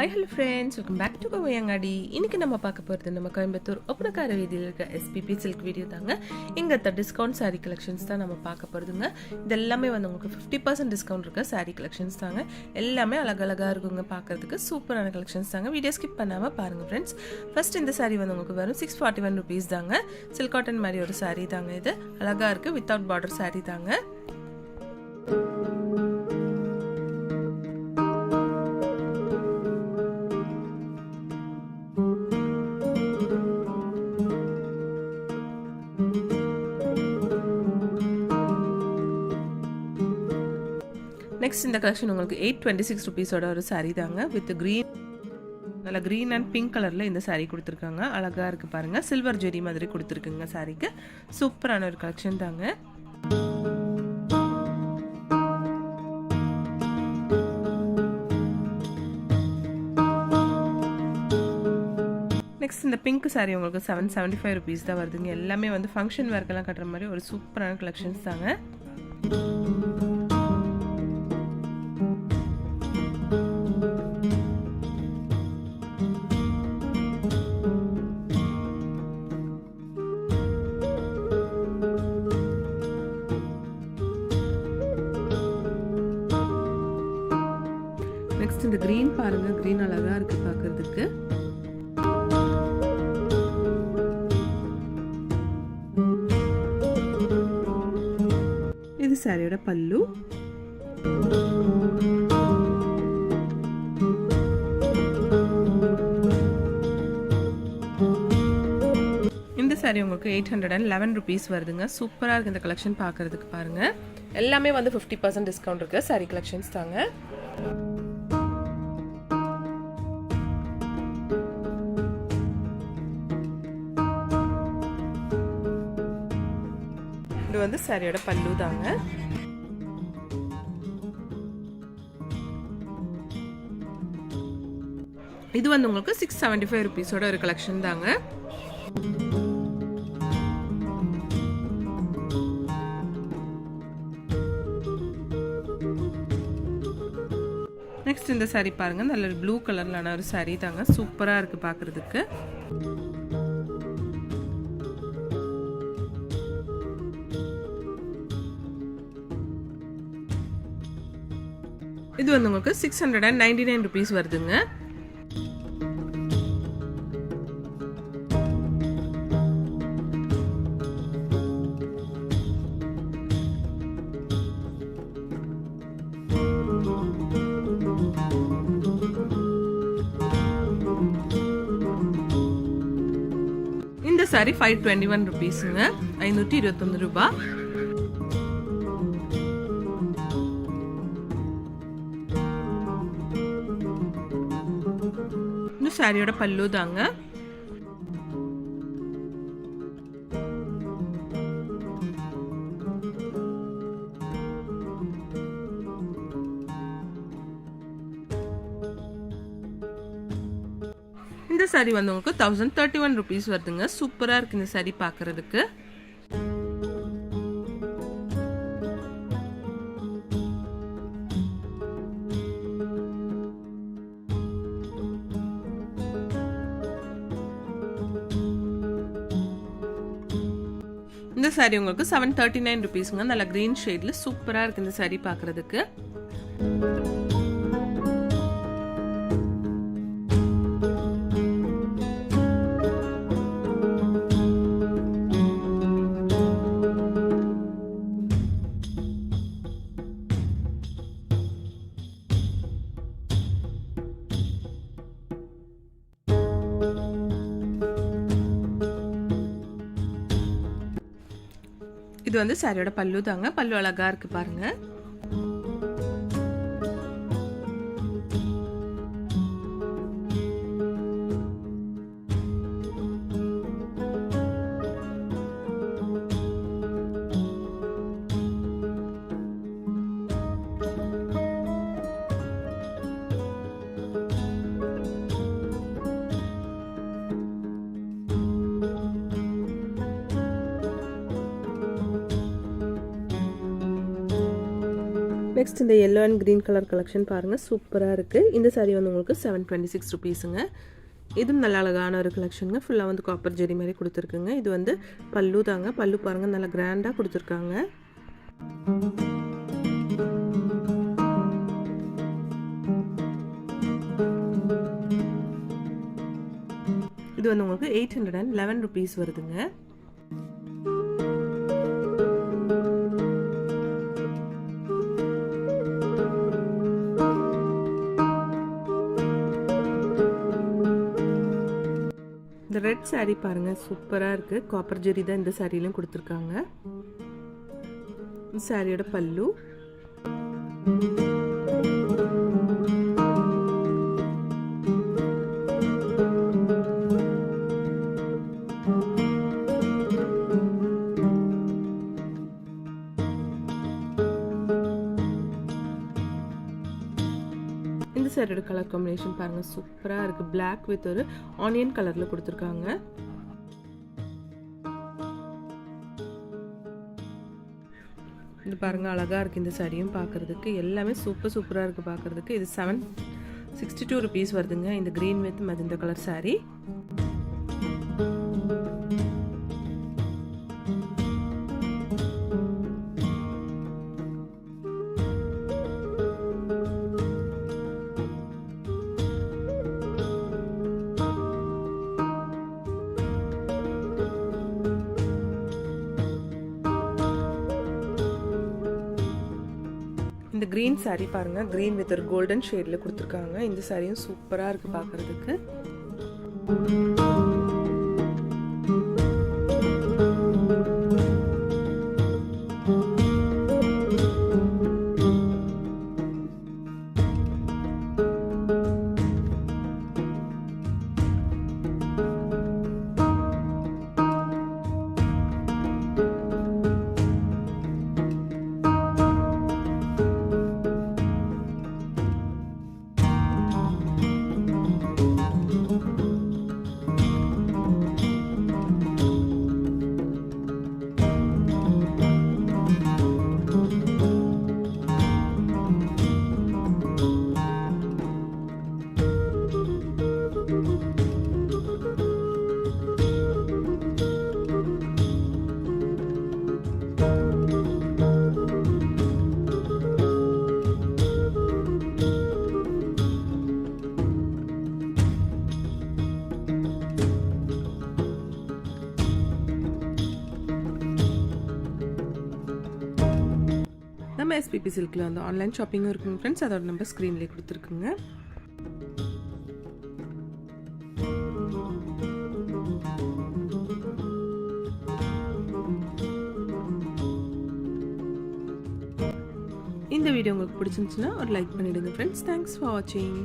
Hi hello friends, welcome back to Kavayangadi. இன்னைக்கு நம்ம பார்க்க போறது நம்ம கோயம்புத்தூர் ஒப்பனக்கார வீதியில் இருக்க SPP சில்க் வீடியோ தாங்க. இங்க டிஸ்கவுண்ட் saree கலெக்ஷன்ஸ் தான் நம்ம பார்க்க போறதுங்க. இது எல்லாமே வந்து உங்களுக்கு 50% டிஸ்கவுண்ட் இருக்க saree கலெக்ஷன்ஸ் தாங்க. எல்லாமே அழகழகா இருக்குங்க, பார்க்கிறதுக்கு சூப்பரான கலெக்ஷன்ஸ் தாங்க. வீடியோ ஸ்கிப் பண்ணாம பாருங்க फ्रेंड्स. ஃபர்ஸ்ட் இந்த saree வந்து உங்களுக்கு வெறும் 641 rupees தாங்க. சில்க் காட்டன் மாதிரி ஒரு saree தாங்க. இது அழகா இருக்கு, வித்தவுட் பார்டர் saree தாங்க. நெக்ஸ்ட் இந்த கலெக்ஷன் உங்களுக்கு 826 rupees-ஓட ஒரு saree தாங்க. வித் green, நல்ல green and pink கலர்ல இந்த saree கொடுத்துருக்காங்க. அழகா இருக்கு பாருங்க, சில்வர் ஜெரி மாதிரி கொடுத்துருக்குங்க சாரிக்கு. சூப்பரான ஒரு கலெக்ஷன் தாங்க. நெக்ஸ்ட் இந்த பிங்க் saree உங்களுக்கு 775 rupees தான் வருதுங்க. எல்லாமே வந்து ஃபங்க்ஷன் வேர்க்கெல்லாம் கட்டுற மாதிரி ஒரு சூப்பரான கலெக்ஷன்ஸ் தாங்க. நெக்ஸ்ட் இந்த green பாருங்க, green அழகா இருக்கு பார்க்கிறதுக்கு. இது சாரியோட பல்லு. இந்த சாரி உங்களுக்கு 811 rupees வருதுங்க. சூப்பரா இருக்கு இந்த கலெக்ஷன் பார்க்கிறதுக்கு பாருங்க. எல்லாமே வந்து 50% டிஸ்கவுண்ட் இருக்கு சாரி கலெக்ஷன்ஸ் தாங்க. இது வந்து சாரியோட பல்லு தாங்க. இது வந்து உங்களுக்கு 675 rupees-ஓட ஒரு கலெக்ஷன் தாங்க. நெக்ஸ்ட் இந்த saree பாருங்க, நல்ல ப்ளூ கலர்லான ஒரு saree தாங்க. சூப்பரா இருக்கு பார்க்கிறதுக்கு. இது வந்து உங்களுக்கு 699 rupees வருதுங்க. இந்த saree 521 rupeesங்க, 521 ரூபாய். இந்த சாரியோட பல்லு தாங்க. இந்த சாரி வந்து உங்களுக்கு 1031 rupees வருதுங்க. சூப்பரா இருக்கு இந்த சாரி பார்க்கிறதுக்கு. இந்த சாரி உங்களுக்கு 739 rupeesங்க. நல்ல கிரீன் ஷேட்ல சூப்பரா இருக்கு இந்த சாரி பார்க்கிறதுக்கு. இது வந்து சாரியோட பல்லு தாங்க. பல்லு அழகா இருக்கு பாருங்க. நெக்ஸ்ட் இந்த yellow and green colour collection பாருங்கள், சூப்பராக இருக்குது. இந்த சாரீ வந்து உங்களுக்கு 726 ருபீஸுங்க. இதுவும் நல்ல அழகான ஒரு கலெக்ஷனுங்க. ஃபுல்லாக வந்து காப்பர் ஜெரி மாதிரி கொடுத்துருக்குங்க. இது வந்து பல்லு தாங்க. பல்லு பாருங்கள், நல்லா கிராண்டாக கொடுத்துருக்காங்க. இது வந்து உங்களுக்கு 811 ருபீஸ் வருதுங்க. இந்த ரெட் சாரீ பாருங்கள், சூப்பராக இருக்குது. காப்பர் ஜெரி தான் இந்த சாரியிலும் கொடுத்துருக்காங்க. இந்த சாரியோட பல்லு. இந்த சாரியோட கலர் காம்பினேஷன் பாருங்கள், சூப்பராக இருக்குது. பிளாக் வித் ஒரு ஆனியன் கலரில் கொடுத்துருக்காங்க. இது பாருங்கள், அழகாக இருக்குது. இந்த சாரியும் பார்க்குறதுக்கு எல்லாமே சூப்பராக இருக்குது பார்க்குறதுக்கு. இது 762 ருபீஸ் வருதுங்க. இந்த green with magenta colour sari. இந்த க்ரீன் சாரீ பாருங்கள், க்ரீன் வித் ஒரு கோல்டன் ஷேடில் கொடுத்துருக்காங்க. இந்த சாரியும் சூப்பராக இருக்குது பார்க்குறதுக்கு. நம்ம எஸ்பிபி சில்கில் வந்து ஆன்லைன் ஷாப்பிங்கும் இருக்குங்க ஃப்ரெண்ட்ஸ். அதோட நம்பர் ஸ்க்ரீன்லேயே கொடுத்துருக்குங்க. இந்த வீடியோ உங்களுக்கு பிடிச்சிருந்துச்சுன்னா ஒரு லைக் பண்ணிவிடுங்க ஃப்ரெண்ட்ஸ். தேங்க்ஸ் ஃபார் வாட்சிங்.